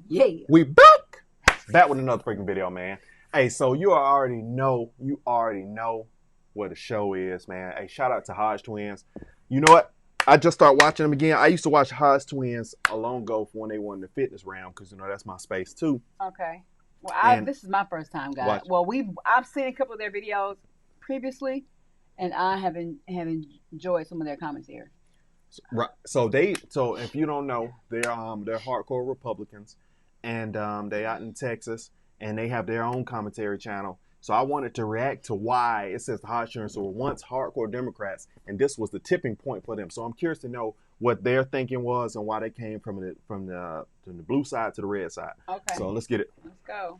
Yeah. We back with another freaking video, man. Hey, so you already know what the show is, man. Hey, shout out to Hodgetwins. You know what? I just started watching them again. I used to watch Hodgetwins a long ago for when they won the fitness round, because that's my space too. Okay. Well, this is my first time, guys. Well, I've seen a couple of their videos previously, and I have enjoyed some of their commentary. Right. So if you don't know, they're hardcore Republicans, and they out in Texas, and they have their own commentary channel. So I wanted to react to why it says the Hodgetwins were once hardcore Democrats, and this was the tipping point for them. So I'm curious to know what their thinking was and why they came from the blue side to the red side. Okay. So let's get it. Let's go.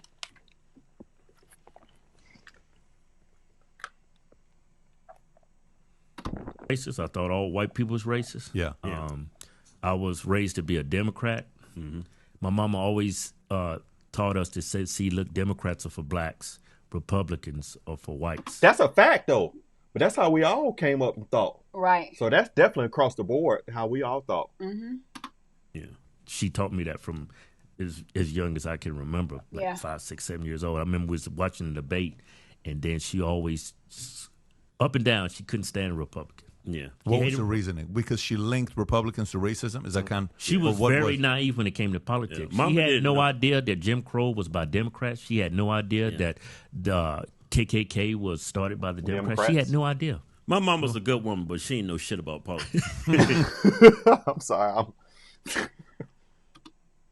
Racist. I thought all white people was racist. Yeah. I was raised to be a Democrat. Mm-hmm. My mama always taught us to see, look, Democrats are for blacks, Republicans are for whites. That's a fact, though. But that's how we all came up and thought. Right. So that's definitely across the board how we all thought. Mm-hmm. Yeah. She taught me that from as young as I can remember, like 5, 6, 7 years old. I remember we was watching the debate, and then she always, up and down, she couldn't stand a Republican. Yeah. What was the reasoning? Because she linked Republicans to racism? Is that kind of... She was very naive when it came to politics. Yeah. She had no idea that Jim Crow was by Democrats. She had no idea that the KKK was started by the Democrats. She had no idea. My mom was a good woman, but she ain't know shit about politics. I'm sorry.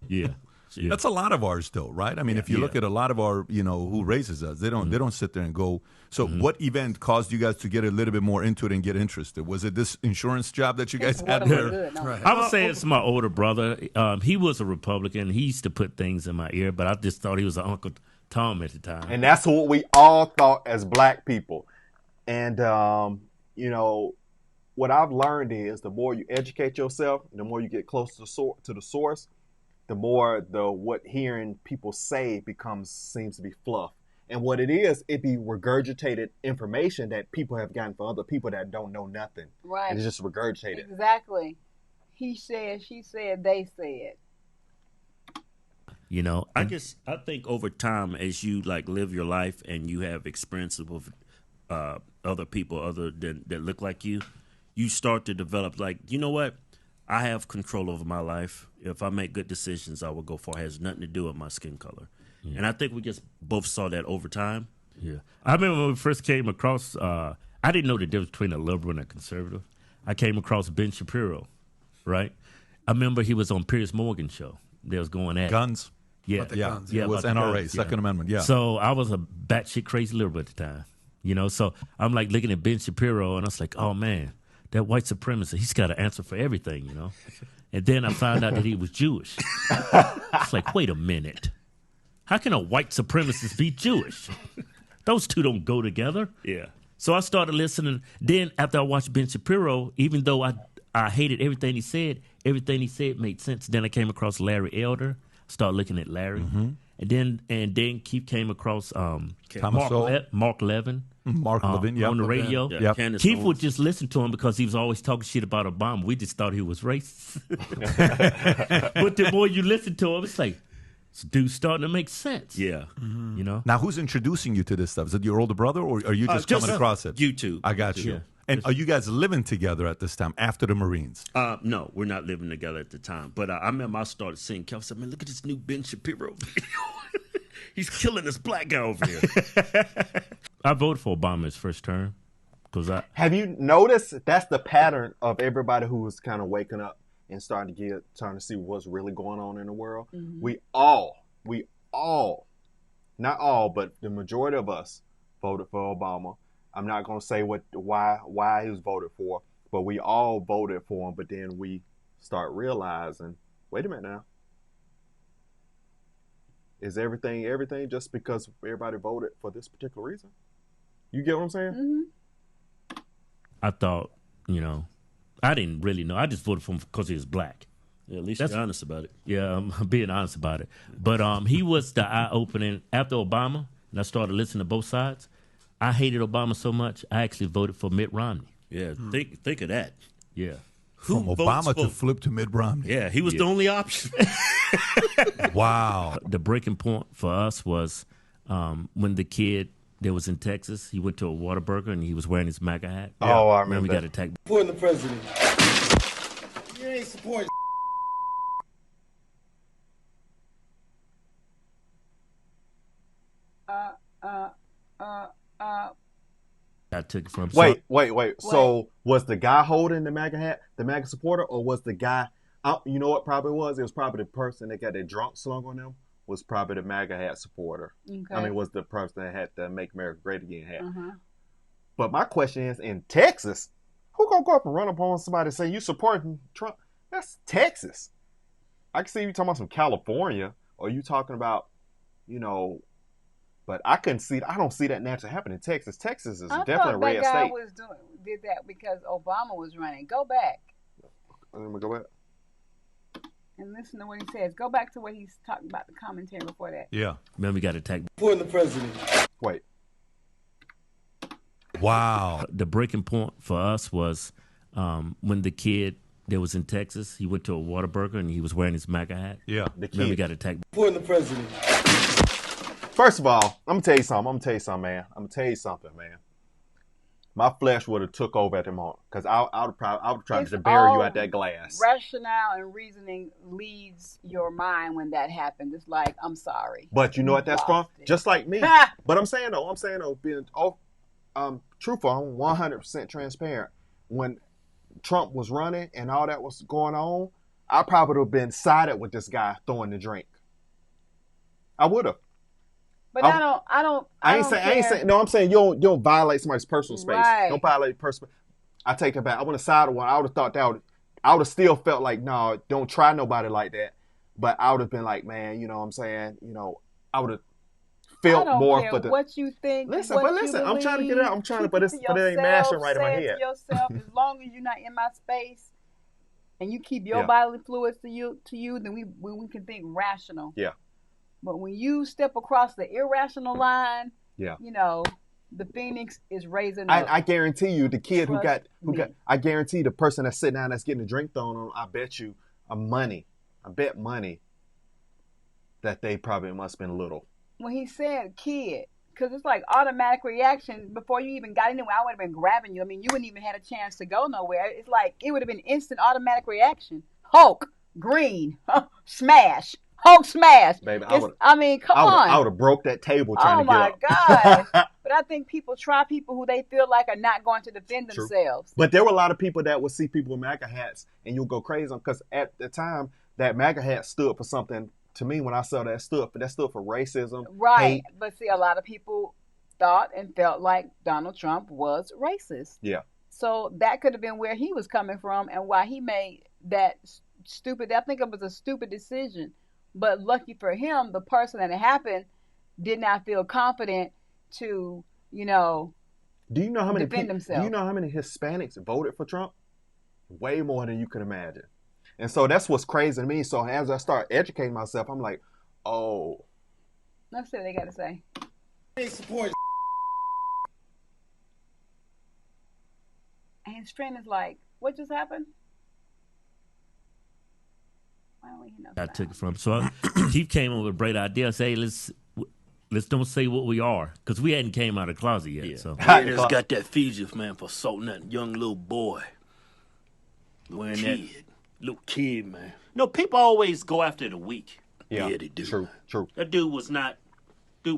Yeah. That's a lot of ours, though, right? I mean, if you look at a lot of our, who raises us, they don't sit there and go. So, what event caused you guys to get a little bit more into it and get interested? Was it this insurance job that you guys had there? Right. I would say it's my older brother. He was a Republican. He used to put things in my ear, but I just thought he was an Uncle Tom at the time. And that's what we all thought as black people. And what I've learned is the more you educate yourself, the more you get close to the source, the more what hearing people say seems to be fluff. And what it is, it be regurgitated information that people have gotten from other people that don't know nothing. Right. And it's just regurgitated. Exactly. He said, she said, they said. I think over time, as you live your life and you have experiences with other people that look like you start to develop you know what? I have control over my life. If I make good decisions, I will go far. It has nothing to do with my skin color. Yeah. And I think we just both saw that over time. Yeah. I remember when we first came across, I didn't know the difference between a liberal and a conservative. I came across Ben Shapiro, right? I remember he was on Piers Morgan's show. They was going at guns. Yeah. Guns. Yeah. It was NRA, Second Amendment. Yeah. So I was a batshit crazy liberal at the time, So I'm looking at Ben Shapiro, and I was like, oh, man. That white supremacist, he's got an answer for everything, And then I found out that he was Jewish. It's like, wait a minute. How can a white supremacist be Jewish? Those two don't go together. Yeah. So I started listening. Then after I watched Ben Shapiro, even though I hated everything he said made sense. Then I came across Larry Elder. Started looking at Larry. Mm-hmm. And then Keith came across Mark Levin. Mark Levin, on the radio. Yeah. Keith would just listen to him because he was always talking shit about Obama. We just thought he was racist. But the more you listen to him, it's like, this dude's starting to make sense. Yeah. Mm-hmm. Now, who's introducing you to this stuff? Is it your older brother, or are you just coming across it? YouTube. I got you. Yeah. And are you guys living together at this time after the Marines? No, we're not living together at the time. But I remember I started seeing Kelly said, man, look at this new Ben Shapiro video. He's killing this black guy over here. I voted for Obama his first term. Have you noticed that's the pattern of everybody who was kind of waking up and starting to see what's really going on in the world? Mm-hmm. We all, not all, but the majority of us voted for Obama. I'm not going to say why he was voted for, but we all voted for him. But then we start realizing, wait a minute now. Is everything just because everybody voted for this particular reason? You get what I'm saying? Mm-hmm. I thought, I didn't really know. I just voted for him because he was black. Yeah, at least you're honest about it. Yeah, I'm being honest about it. But he was the eye-opening. After Obama, and I started listening to both sides, I hated Obama so much, I actually voted for Mitt Romney. Yeah, think of that. Yeah. From Obama to flip to Mitt Romney. Yeah, he was the only option. Wow. The breaking point for us was when the kid that was in Texas, he went to a Whataburger and he was wearing his MAGA hat. Oh, I remember. We got attacked. Supporting the president. You ain't supporting. I took it from. Wait. So was the guy holding the MAGA hat the MAGA supporter, or was the guy? You know what? Probably was. It was probably the person that got their drunk slung on them. Was probably the MAGA hat supporter. Okay. I mean, was the person that had the "Make America Great Again" hat. But my question is, in Texas, who gonna go up and run up on somebody and say you supporting Trump? That's Texas. I can see you talking about some California, or you talking about, but I couldn't see. I don't see that naturally happening in Texas. Texas is definitely a red state. Did that because Obama was running. Go back. Let me go back. And listen to what he says. Go back to what he's talking about, the commentary before that. Yeah. Then we got attacked. Supporting the president. Wait. Wow. The breaking point for us was when the kid that was in Texas, he went to a Whataburger and he was wearing his MAGA hat. Yeah. Then we got attacked. Supporting the president. First of all, I'm gonna tell you something, man. Man. My flesh would have took over at the moment because I would have tried to bury you at that glass. Rationale and reasoning leads your mind when that happens. It's like, I'm sorry. But you know what that's from? Just like me. But I'm saying though, being truthful, I'm 100% transparent. When Trump was running and all that was going on, I probably would have been sided with this guy throwing the drink. I would have. But I ain't saying. No, I'm saying you don't violate somebody's personal space. Right. Don't violate personal. I take that back. I want to side of one. I would have thought that I would have still felt like, no, don't try nobody like that. But I would have been like, man, you know what I'm saying? I would have felt more for the. What you think? Listen, I'm trying to get it out. I'm trying to, but it ain't mashing right in my head. To yourself, as long as you're not in my space, and you keep your bodily fluids to you, then we can think rational. Yeah. But when you step across the irrational line, the phoenix is raising up. I guarantee you, the kid who got, I guarantee the person that's sitting down that's getting a drink thrown on, I bet you money that they probably must have been little. When he said kid, because it's like automatic reaction before you even got anywhere, I would have been grabbing you. I mean, you wouldn't even had a chance to go nowhere. It's like it would have been instant automatic reaction. Hulk, green, smash. Hulk smash. Baby, come on. I would have broke that table trying to get up. Oh, my gosh. But I think people who they feel like are not going to defend themselves. But there were a lot of people that would see people with MAGA hats and you'll go crazy on because at the time, that MAGA hat stood for something. To me, when I saw that stood for racism. Right. Hate. But see, a lot of people thought and felt like Donald Trump was racist. Yeah. So that could have been where he was coming from and why he made that stupid, I think it was a stupid decision. But lucky for him, the person that it happened did not feel confident to, do you know how many defend themselves. Do you know how many Hispanics voted for Trump? Way more than you could imagine. And so that's what's crazy to me. So as I start educating myself, I'm like, oh. Let's see what they got to say. They support. And his friend is like, what just happened? I took it from. So he came up with a great idea. Say, let's don't say what we are, because we hadn't came out of the closet yet. Yeah. So He just got that fugitive, man, for assaulting that young little boy. Little kid, man. No, people always go after the weak. Yeah, they do. True. That dude was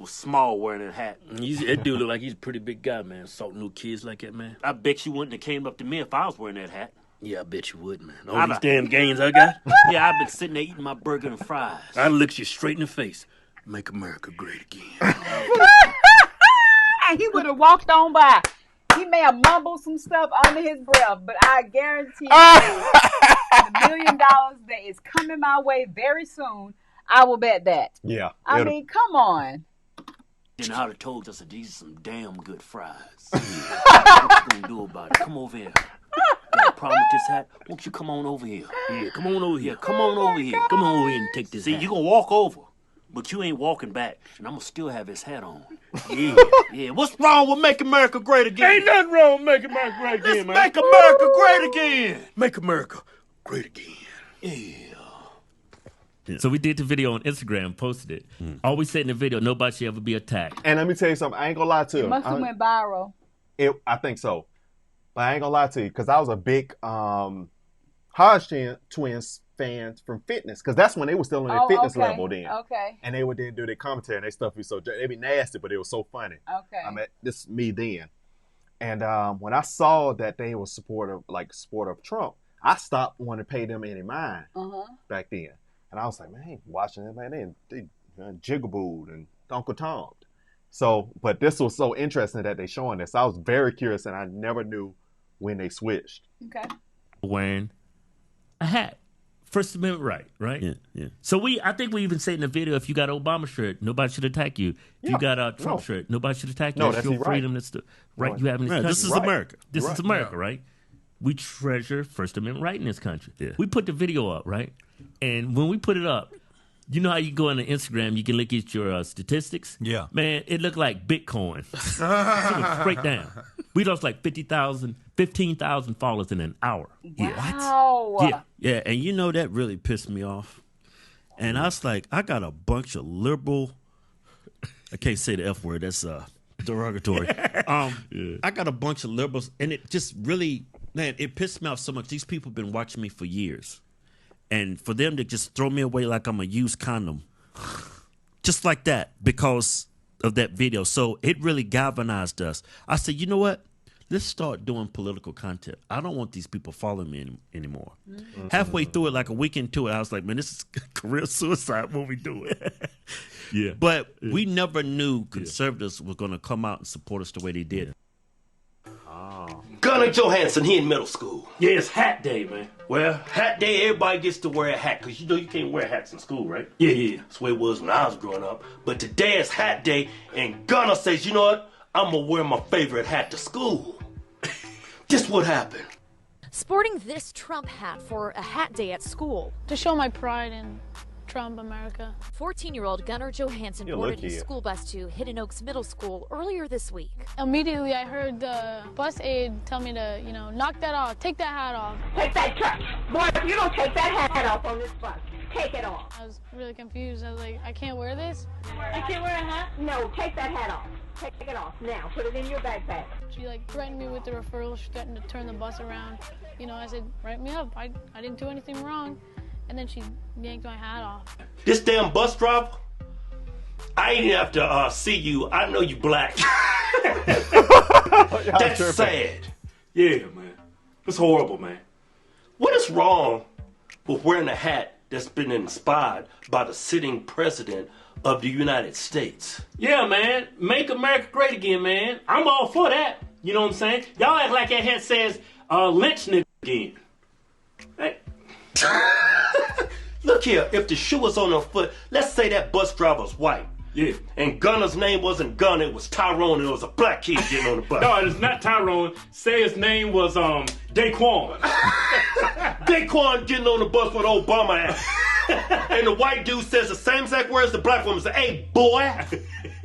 small wearing that hat. That dude looked like he's a pretty big guy, man. Assaulting little kids like that, man. I bet you wouldn't have came up to me if I was wearing that hat. Yeah, I bet you would, man. All these damn gains I got. Yeah, I've been sitting there eating my burger and fries. I looked you straight in the face. Make America great again. And he would have walked on by. He may have mumbled some stuff under his breath, but I guarantee you the $1 million that is coming my way very soon, I will bet that. Yeah. I mean, come on. Then I'd have told us that these are some damn good fries. What you gonna do about it? Come over here. Got a problem with this hat? Won't you come on over here? Yeah, come on over here. Come on over here. Come on over here and take this hat. See, you gonna walk over, but you ain't walking back, and I'm gonna still have his hat on. Yeah. What's wrong with Make America Great Again? Ain't nothing wrong with making America great again, man. Make America Great Again. Make America great again. Yeah. So we did the video on Instagram, posted it. Always said in the video, nobody should ever be attacked. And let me tell you something. I ain't gonna lie to you. It must have went viral. I think so. But I ain't gonna lie to you, because I was a big Hodgetwins fans from fitness, because that's when they were still on their fitness level then. Okay. And they would then do their commentary, and their stuff be so they be nasty, but it was so funny. Okay. I mean, this is me then. And when I saw that they were supportive of Trump, I stopped wanting to pay them any mind back then. And I was like, man, watching it, man, they jigabooed and Uncle Tom. So, but this was so interesting that they showing this. I was very curious, and I never knew when they switched. Okay. Wearing a hat. First Amendment right? Yeah. So I think we even said in the video, if you got an Obama shirt, nobody should attack you. If you got a Trump shirt, nobody should attack you. No, It's that's your right. freedom. That's the right you have in this country. This is America. This is America, right? We treasure First Amendment right in this country. Yeah. We put the video up, right? And when we put it up, you know how you go on the Instagram, you can look at your statistics? Yeah. Man, it looked like Bitcoin. It went straight down. We lost like 15,000 followers in an hour. Wow. Yeah, and you know that really pissed me off. And I was like, I got a bunch of liberal. I can't say the F word. That's derogatory. I got a bunch of liberals, and it just really, man, it pissed me off so much. These people have been watching me for years. And for them to just throw me away like I'm a used condom, just like that, because of that video. So it really galvanized us. I said, you know what? Let's start doing political content. I don't want these people following me anymore. Halfway through it, like a week into it, I was like, man, this is career suicide when we do it. But we never knew conservatives were going to come out and support us the way they did. Gunnar Johansson, he in middle school. Yeah, it's hat day, man. Well, hat day, everybody gets to wear a hat, because you know you can't wear hats in school, right? Yeah. That's the way it was when I was growing up. But today is hat day, and Gunnar says, you know what? I'm going to wear my favorite hat to school. Just what happened. Sporting this Trump hat for a hat day at school. To show my pride in Trump America. 14-year-old Gunnar Johansson You boarded look his here. school bus to Hidden Oaks Middle School earlier this week. Immediately I heard the bus aide tell me to, knock that off, take that hat off. Take that trash. Boy, if you don't take that hat off on this bus, take it off. I was really confused. I was like, I can't wear this? I can't wear a hat? No, take that hat off. Take it off now. Put it in your backpack. She threatened me with the referral. She threatened to turn the bus around. I said, write me up. I didn't do anything wrong. And then she yanked my hat off. This damn bus driver, I ain't have to see you. I know you black. That's sad. Yeah, man. It's horrible, man. What is wrong with wearing a hat that's been inspired by the sitting president of the United States? Yeah, man. Make America great again, man. I'm all for that. You know what I'm saying? Y'all act like that hat says lynch nigga again. Hey. Look here, if the shoe was on her foot, let's say that bus driver's white. Yeah. And Gunner's name wasn't Gunner, it was Tyrone, and it was a black kid getting on the bus. No, it's not Tyrone. Say his name was Daquan. Daquan getting on the bus with Obama hat. And the white dude says the same exact words the black woman said, hey, boy,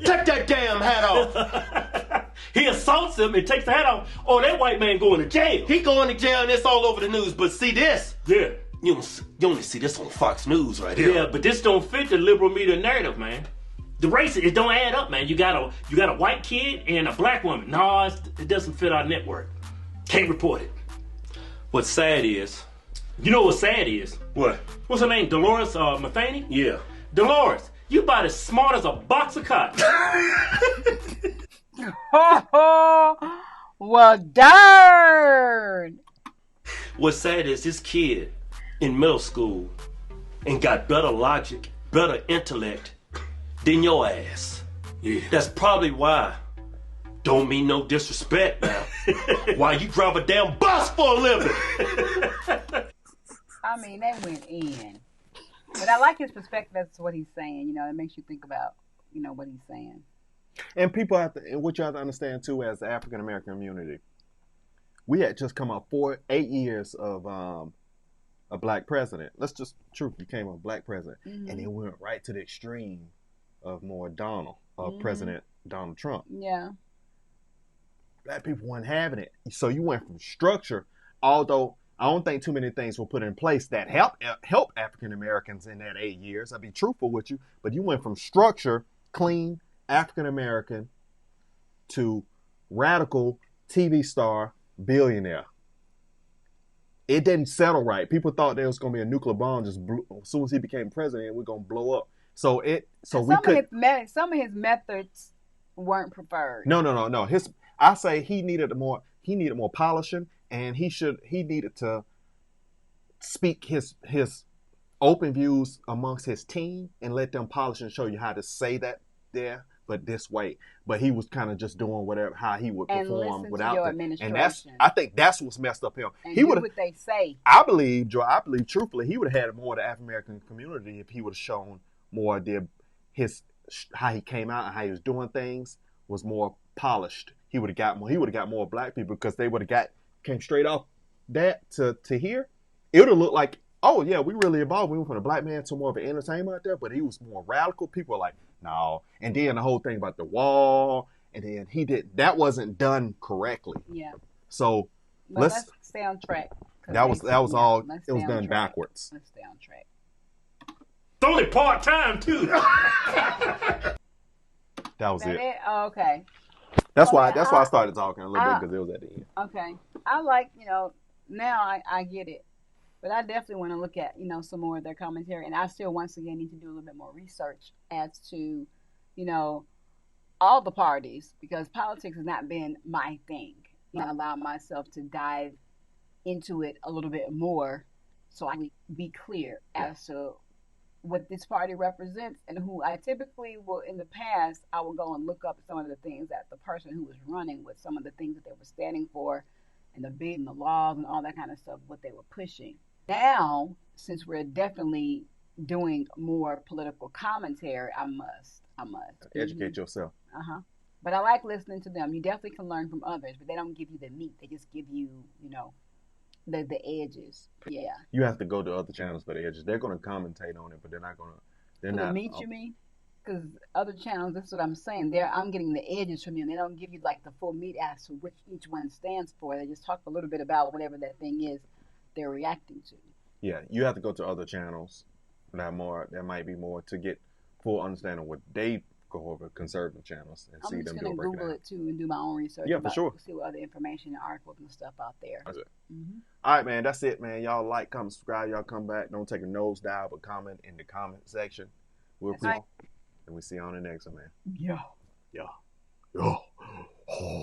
take that damn hat off. He assaults him and takes the hat off. Oh, that white man going to jail. He going to jail, and it's all over the news. But see this? Yeah. You only see this on Fox News right here. Yeah, but this don't fit the liberal media narrative, man. The race, it don't add up, man. You got a white kid and a black woman. No, it doesn't fit our network. Can't report it. What's sad is... You know what sad is? What? What's her name? Dolores Matheny? Yeah. Dolores, you about as smart as a box of cotton. Well, darn. What's sad is this kid in middle school and got better logic, better intellect than your ass. Yeah. That's probably why, don't mean no disrespect now, why you drive a damn bus for a living. I mean, that went in. But I like his perspective. That's what he's saying. It makes you think about, what he's saying. And people have to, and what you have to understand too, as the African American community, we had just come up 8 years of a black president. Let's just truth became a black president, and then we went right to the extreme of more Donald. of President Donald Trump. Yeah. Black people weren't having it. So you went from structure, although I don't think too many things were put in place that help African Americans in that 8 years. I'll be truthful with you, but you went from structure, clean, African American, to radical TV star, billionaire. It didn't settle right. People thought there was going to be a nuclear bomb just blew, as soon as he became president, we're going to blow up. So some of his methods weren't preferred. No. I say he needed more polishing, and he needed to speak his open views amongst his team and let them polish and show you how to say that there, but this way. But he was kind of just doing whatever, how he would perform without your and I think that's what's messed up him. And he would what they say. I believe truthfully, he would have had more of the African American community if he would have shown more of how he came out and how he was doing things was more polished. He would have got more black people, because they would have came straight off that to here. It would have looked like, oh yeah, we really evolved. We went from a black man to more of an entertainment out there, but he was more radical. People were like, no. And then the whole thing about the wall, and then that wasn't done correctly. Yeah. So let's stay on track. That was all. It was done backwards. Let's stay on track. It's only part time too. That was it. Oh, okay. That's why I started talking a little bit, because it was at the end. Okay. I like, now I get it. But I definitely want to look at, some more of their commentary. And I still, once again, need to do a little bit more research as to, all the parties, because politics has not been my thing. I allow myself to dive into it a little bit more so I can be clear as to what this party represents, and who I typically will, in the past, I will go and look up some of the things that the person who was running with, some of the things that they were standing for, and the bid and the laws and all that kind of stuff, what they were pushing. Now, since we're definitely doing more political commentary, I must. Educate yourself. But I like listening to them. You definitely can learn from others, but they don't give you the meat. They just give you, the edges. Yeah. You have to go to other channels for the edges. They're going to commentate on it, but they're not going to. The meat, you mean? Because other channels, that's what I'm saying. I'm getting the edges from you, and they don't give you like the full meat as to which each one stands for. They just talk a little bit about whatever that thing is they're reacting to. Yeah, you have to go to other channels that might be more to get full understanding of what they go over, conservative channels, and see them do a breakdown. I'm just going to Google it too and do my own research. Yeah, for sure. See what other information and articles and stuff out there. That's it. All right, man. That's it, man. Y'all like, comment, subscribe. Y'all come back. Don't take a nosedive, but comment in the comment section. We'll see. And we see you on the next one, man. Yeah. Yeah. Yeah. Oh.